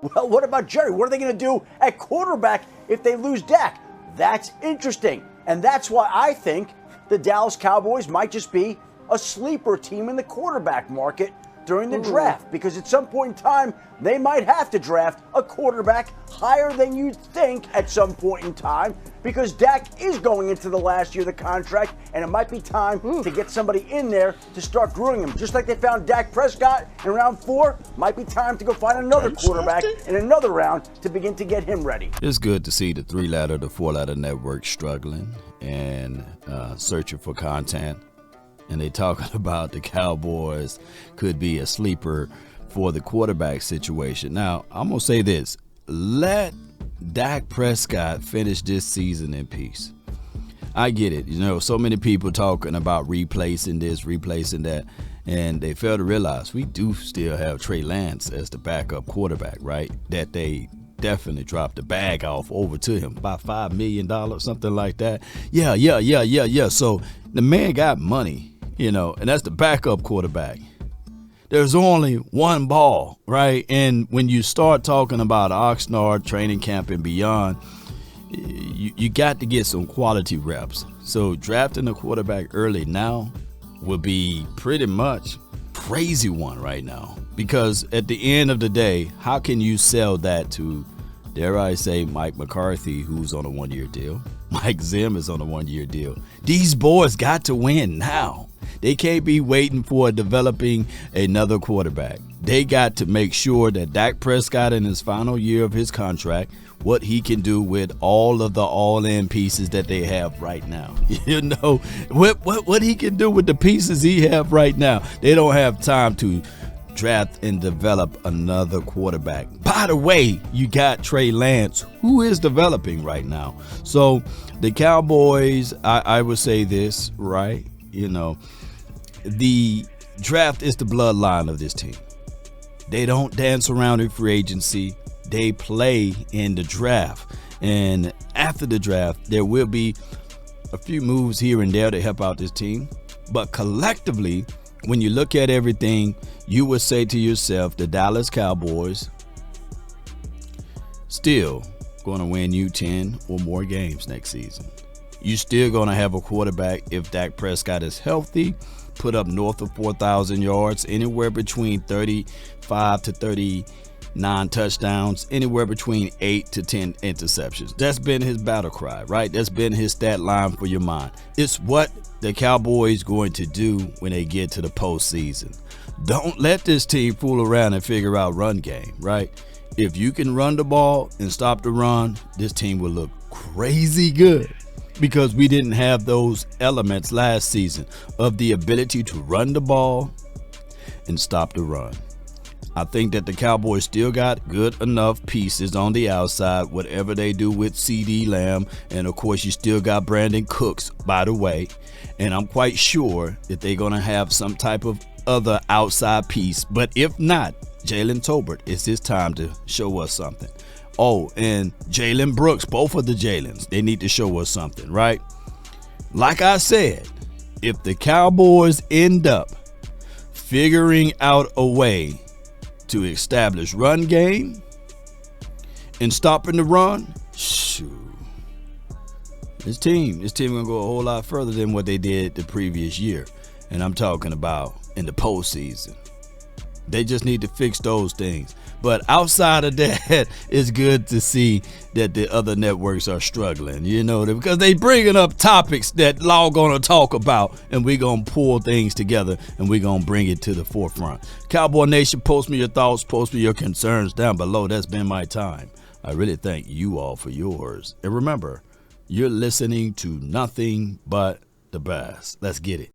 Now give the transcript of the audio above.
Well, what about Jerry? What are they going to do at quarterback if they lose Dak? That's interesting. And that's why I think the Dallas Cowboys might just be a sleeper team in the quarterback market during the draft, because at some point in time, they might have to draft a quarterback higher than you'd think at some point in time, because Dak is going into the last year of the contract, and it might be time to get somebody in there to start grooming him. Just like they found Dak Prescott in round 4, might be time to go find another quarterback in another round to begin to get him ready. It's good to see the 3-letter, the 4-letter network struggling and searching for content. And they talking about the Cowboys could be a sleeper for the quarterback situation. Now, I'm going to say this. Let Dak Prescott finish this season in peace. I get it. You know, so many people talking about replacing this, replacing that, and they fail to realize we do still have Trey Lance as the backup quarterback, right? That they definitely dropped the bag off over to him, about $5 million, something like that. Yeah. So the man got money. You know, and that's the backup quarterback. There's only one ball, right? And when you start talking about Oxnard, training camp, and beyond, you got to get some quality reps. So drafting a quarterback early now would be pretty much crazy one right now. Because at the end of the day, how can you sell that to, dare I say, Mike McCarthy, who's on a 1-year deal? Mike Zim is on a 1-year deal. These boys got to win now. They can't be waiting for developing another quarterback. They got to make sure that Dak Prescott in his final year of his contract, what he can do with all of the all-in pieces that they have right now. You know, what he can do with the pieces he have right now. They don't have time to draft and develop another quarterback. By the way, you got Trey Lance, who is developing right now. So the Cowboys, I would say this, right? You know, the draft is the bloodline of this team. They don't dance around in free agency. They play in the draft. And after the draft, there will be a few moves here and there to help out this team. But collectively, when you look at everything, you would say to yourself, the Dallas Cowboys still going to win you 10 or more games next season. You still going to have a quarterback, if Dak Prescott is healthy, put up north of 4,000 yards, anywhere between 35 to 39 touchdowns, anywhere between 8 to 10 interceptions. That's been his battle cry, right? That's been his stat line for your mind. It's what the Cowboys going to do when they get to the postseason. Don't let this team fool around and figure out run game, right? If you can run the ball and stop the run, this team will look crazy good. Because we didn't have those elements last season of the ability to run the ball and stop the run. I think that the Cowboys still got good enough pieces on the outside, whatever they do with CeeDee Lamb. And of course, you still got Brandon Cooks, by the way. And I'm quite sure that they're going to have some type of other outside piece. But if not, Jalen Tolbert, it's his time to show us something. Oh, and Jalen Brooks, both of the Jalens, they need to show us something, right? Like I said, if the Cowboys end up figuring out a way to establish run game and stopping the run, shoot, this team gonna go a whole lot further than what they did the previous year. And I'm talking about in the postseason. They just need to fix those things. But outside of that, it's good to see that the other networks are struggling, you know, because they bringing up topics that law going to talk about, and we're going to pull things together, and we're going to bring it to the forefront. Cowboy Nation, post me your thoughts, post me your concerns down below. That's been my time. I really thank you all for yours. And remember, you're listening to nothing but the best. Let's get it.